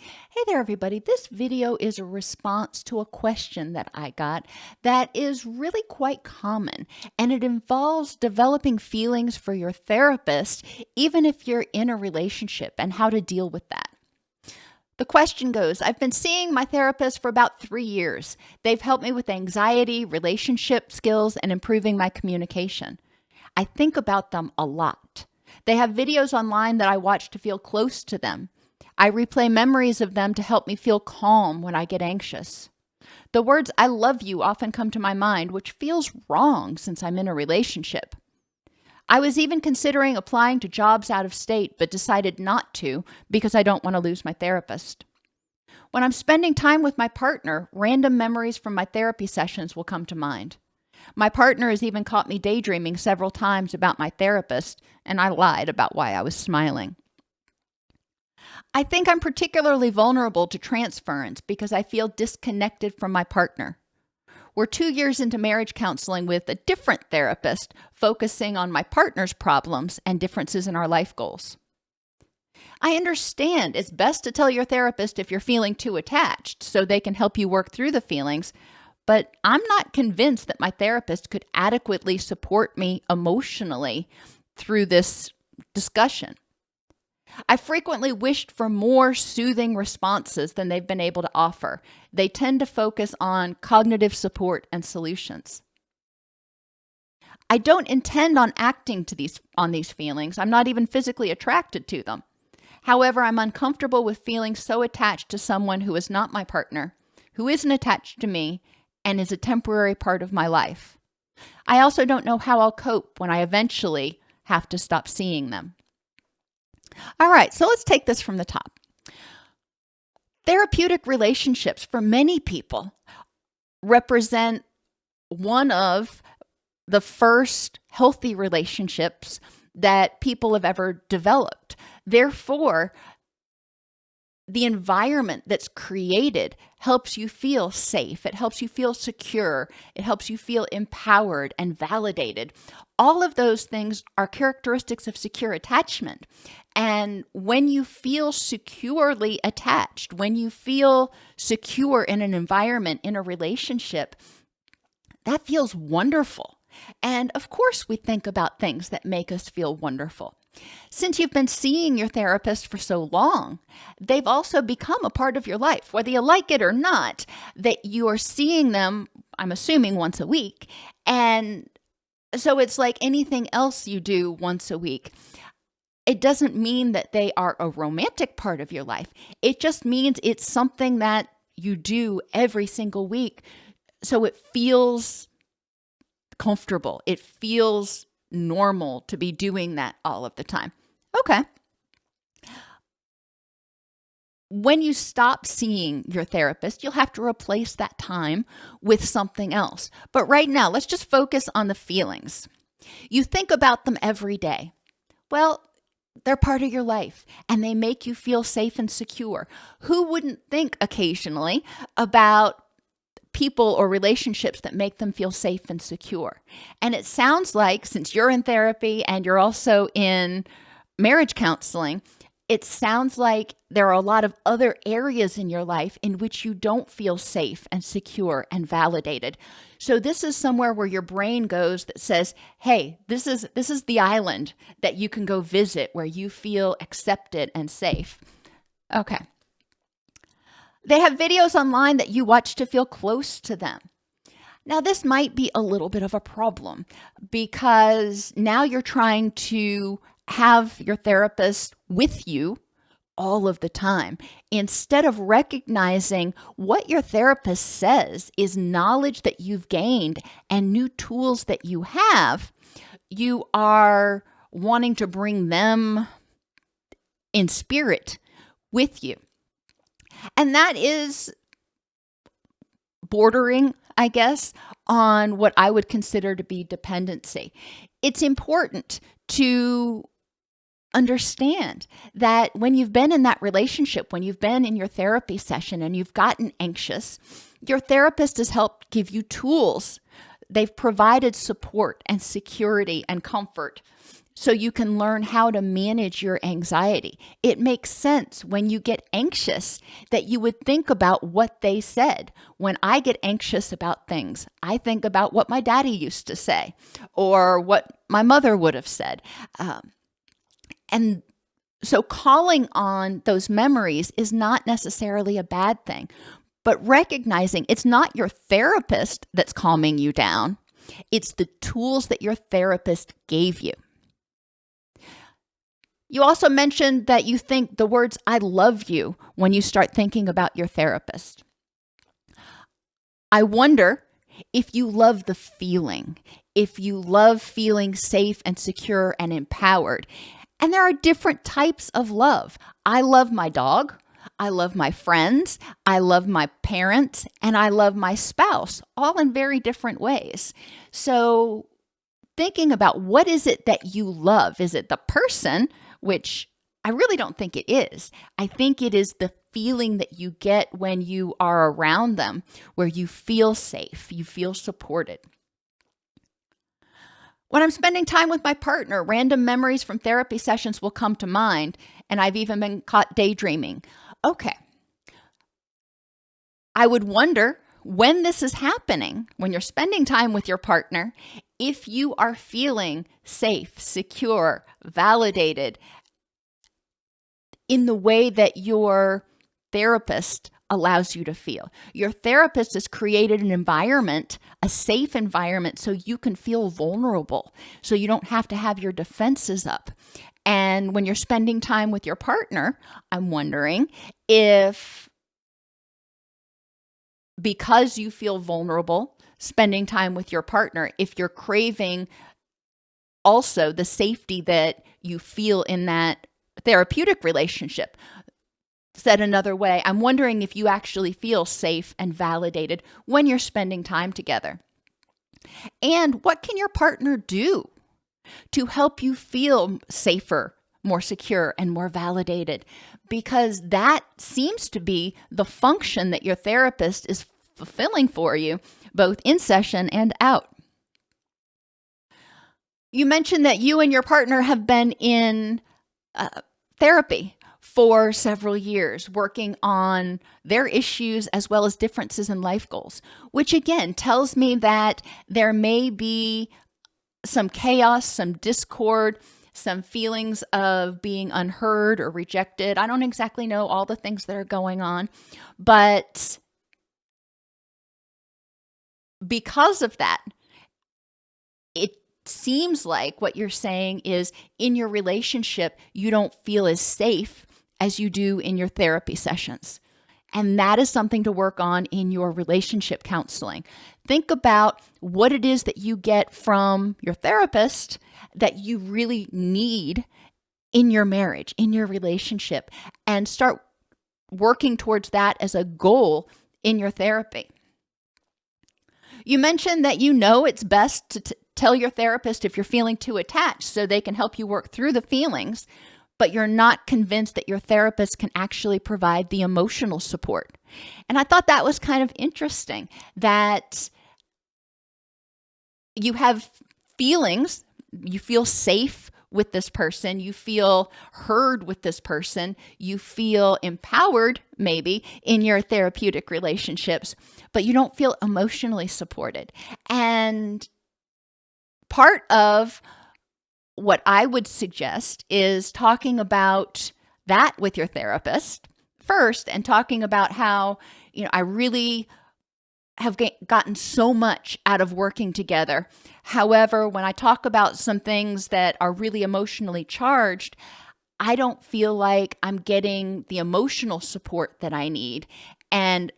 Hey there, everybody. This video is a response to a question that I got that is really quite common, and it involves developing feelings for your therapist, even if you're in a relationship, and how to deal with that. The question goes, I've been seeing my therapist for about 3 years. They've helped me with anxiety, relationship skills, and improving my communication. I think about them a lot. They have videos online that I watch to feel close to them. I replay memories of them to help me feel calm when I get anxious. The words "I love you" often come to my mind, which feels wrong since I'm in a relationship. I was even considering applying to jobs out of state, but decided not to because I don't want to lose my therapist. When I'm spending time with my partner, random memories from my therapy sessions will come to mind. My partner has even caught me daydreaming several times about my therapist, and I lied about why I was smiling. I think I'm particularly vulnerable to transference because I feel disconnected from my partner. We're 2 years into marriage counseling with a different therapist, focusing on my partner's problems and differences in our life goals. I understand it's best to tell your therapist if you're feeling too attached so they can help you work through the feelings, but I'm not convinced that my therapist could adequately support me emotionally through this discussion. I frequently wished for more soothing responses than they've been able to offer. They tend to focus on cognitive support and solutions. I don't intend on acting on these feelings. I'm not even physically attracted to them. However, I'm uncomfortable with feeling so attached to someone who is not my partner, who isn't attached to me, and is a temporary part of my life. I also don't know how I'll cope when I eventually have to stop seeing them. All right, so let's take this from the top. Therapeutic relationships for many people represent one of the first healthy relationships that people have ever developed. Therefore, the environment that's created helps you feel safe. It helps you feel secure. It helps you feel empowered and validated. All of those things are characteristics of secure attachment. And when you feel securely attached, when you feel secure in an environment, in a relationship, that feels wonderful. And of course, we think about things that make us feel wonderful. Since you've been seeing your therapist for so long, they've also become a part of your life, whether you like it or not, that you are seeing them, I'm assuming, once a week. And so it's like anything else you do once a week. It doesn't mean that they are a romantic part of your life. It just means it's something that you do every single week. So it feels comfortable. It feels normal to be doing that all of the time. Okay. When you stop seeing your therapist, you'll have to replace that time with something else. But right now, let's just focus on the feelings. You think about them every day. Well, they're part of your life and they make you feel safe and secure. Who wouldn't think occasionally about people or relationships that make them feel safe and secure? And it sounds like, since you're in therapy and you're also in marriage counseling, it sounds like there are a lot of other areas in your life in which you don't feel safe and secure and validated. So this is somewhere where your brain goes that says, hey, this is the island that you can go visit where you feel accepted and safe. Okay. They have videos online that you watch to feel close to them. Now, this might be a little bit of a problem because now you're trying to have your therapist with you all of the time. Instead of recognizing what your therapist says is knowledge that you've gained and new tools that you have, you are wanting to bring them in spirit with you. And that is bordering, I guess, on what I would consider to be dependency. It's important to understand that when you've been in that relationship, when you've been in your therapy session and you've gotten anxious, your therapist has helped give you tools They've provided support and security and comfort so you can learn how to manage your anxiety. It makes sense when you get anxious that you would think about what they said. When I get anxious about things, I think about what my daddy used to say or what my mother would have said. And so calling on those memories is not necessarily a bad thing, but recognizing it's not your therapist that's calming you down. It's the tools that your therapist gave you. You also mentioned that you think the words "I love you" when you start thinking about your therapist. I wonder if you love the feeling, if you love feeling safe and secure and empowered. And there are different types of love. I love my dog. I love my friends. I love my parents. And I love my spouse, all in very different ways. So thinking about what is it that you love? Is it the person, which I really don't think it is. I think it is the feeling that you get when you are around them, where you feel safe, you feel supported. When I'm spending time with my partner, random memories from therapy sessions will come to mind, and I've even been caught daydreaming. Okay. I would wonder when this is happening, when you're spending time with your partner, if you are feeling safe, secure, validated in the way that your therapist allows you to feel. Your therapist has created an environment, a safe environment, so you can feel vulnerable, so you don't have to have your defenses up. And when you're spending time with your partner, I'm wondering if, because you feel vulnerable, spending time with your partner, if you're craving also the safety that you feel in that therapeutic relationship. Said another way, I'm wondering if you actually feel safe and validated when you're spending time together. And what can your partner do to help you feel safer, more secure, and more validated? Because that seems to be the function that your therapist is fulfilling for you, both in session and out. You mentioned that you and your partner have been in therapy for several years, working on their issues as well as differences in life goals, which again tells me that there may be some chaos, some discord, some feelings of being unheard or rejected. I don't exactly know all the things that are going on, but because of that, it seems like what you're saying is in your relationship, you don't feel as safe as you do in your therapy sessions. And that is something to work on in your relationship counseling. Think about what it is that you get from your therapist that you really need in your marriage, in your relationship, and start working towards that as a goal in your therapy. You mentioned that you know it's best to tell your therapist if you're feeling too attached so they can help you work through the feelings, but you're not convinced that your therapist can actually provide the emotional support. And I thought that was kind of interesting that you have feelings, you feel safe with this person, you feel heard with this person, you feel empowered maybe in your therapeutic relationships, but you don't feel emotionally supported. And part of what I would suggest is talking about that with your therapist first and talking about how, I really have gotten so much out of working together. However, when I talk about some things that are really emotionally charged, I don't feel like I'm getting the emotional support that I need, and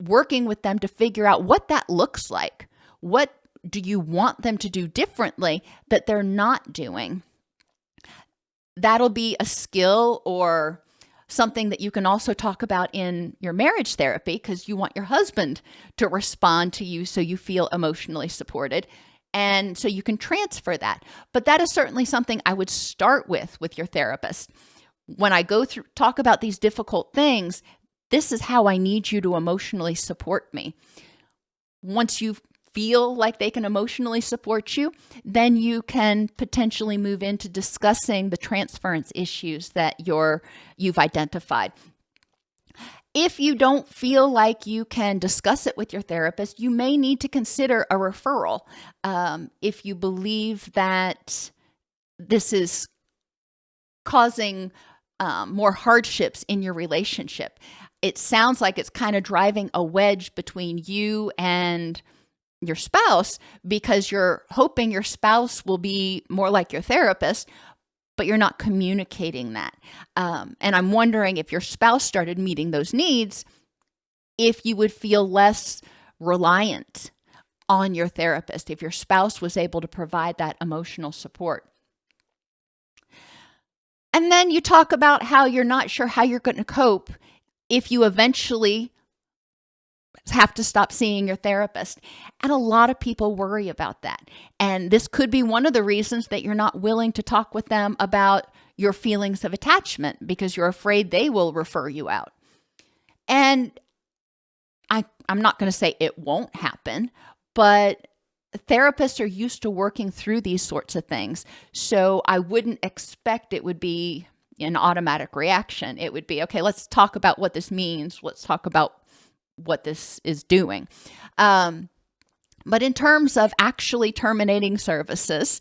working with them to figure out what that looks like. What do you want them to do differently that they're not doing? That'll be a skill or something that you can also talk about in your marriage therapy, because you want your husband to respond to you so you feel emotionally supported. And so you can transfer that. But that is certainly something I would start with your therapist. When I go through, talk about these difficult things, this is how I need you to emotionally support me. Once you've feel like they can emotionally support you, then you can potentially move into discussing the transference issues that you've identified. If you don't feel like you can discuss it with your therapist, you may need to consider a referral. If you believe that this is causing more hardships in your relationship, it sounds like it's kind of driving a wedge between you and your spouse because you're hoping your spouse will be more like your therapist, but you're not communicating that. And I'm wondering if your spouse started meeting those needs, if you would feel less reliant on your therapist, if your spouse was able to provide that emotional support. And then you talk about how you're not sure how you're going to cope if you eventually have to stop seeing your therapist. And a lot of people worry about that. And this could be one of the reasons that you're not willing to talk with them about your feelings of attachment because you're afraid they will refer you out. And I'm not going to say it won't happen, but therapists are used to working through these sorts of things. So I wouldn't expect it would be an automatic reaction. It would be, okay, let's talk about what this means. Let's talk about what this is doing. But in terms of actually terminating services,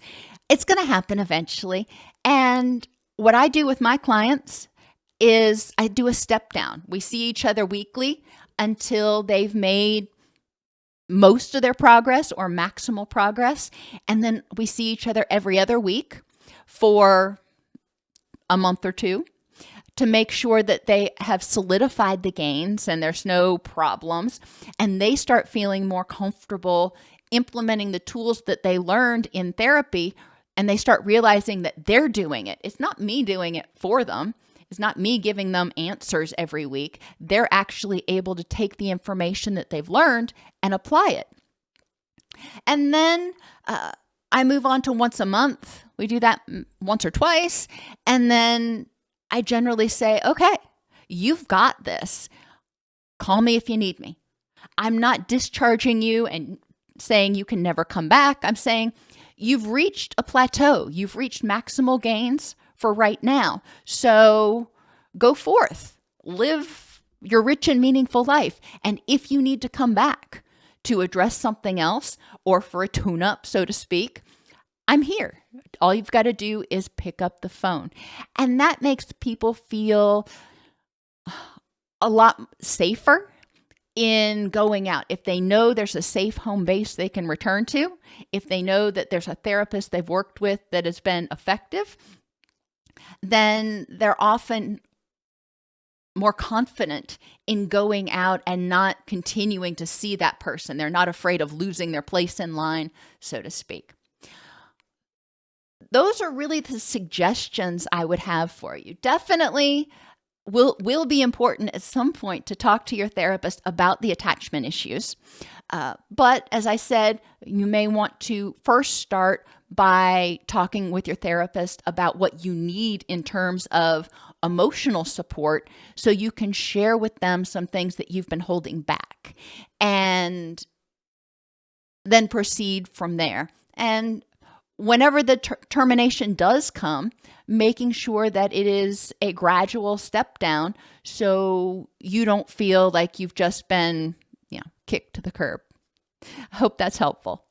it's going to happen eventually. And what I do with my clients is I do a step down. We see each other weekly until they've made most of their progress or maximal progress. And then we see each other every other week for a month or two to make sure that they have solidified the gains and there's no problems. And they start feeling more comfortable implementing the tools that they learned in therapy. And they start realizing that they're doing it. It's not me doing it for them. It's not me giving them answers every week. They're actually able to take the information that they've learned and apply it. And then I move on to once a month. We do that once or twice. And then I generally say, okay, you've got this. Call me if you need me. I'm not discharging you and saying you can never come back. I'm saying you've reached a plateau. You've reached maximal gains for right now. So go forth, live your rich and meaningful life. And if you need to come back to address something else or for a tune-up, so to speak, I'm here. All you've got to do is pick up the phone. And that makes people feel a lot safer in going out. If they know there's a safe home base they can return to, if they know that there's a therapist they've worked with that has been effective, then they're often more confident in going out and not continuing to see that person. They're not afraid of losing their place in line, so to speak. Those are really the suggestions I would have for you. Definitely will be important at some point to talk to your therapist about the attachment issues. But as I said, you may want to first start by talking with your therapist about what you need in terms of emotional support so you can share with them some things that you've been holding back and then proceed from there. And whenever the termination does come, making sure that it is a gradual step down so you don't feel like you've just been, kicked to the curb. I hope that's helpful.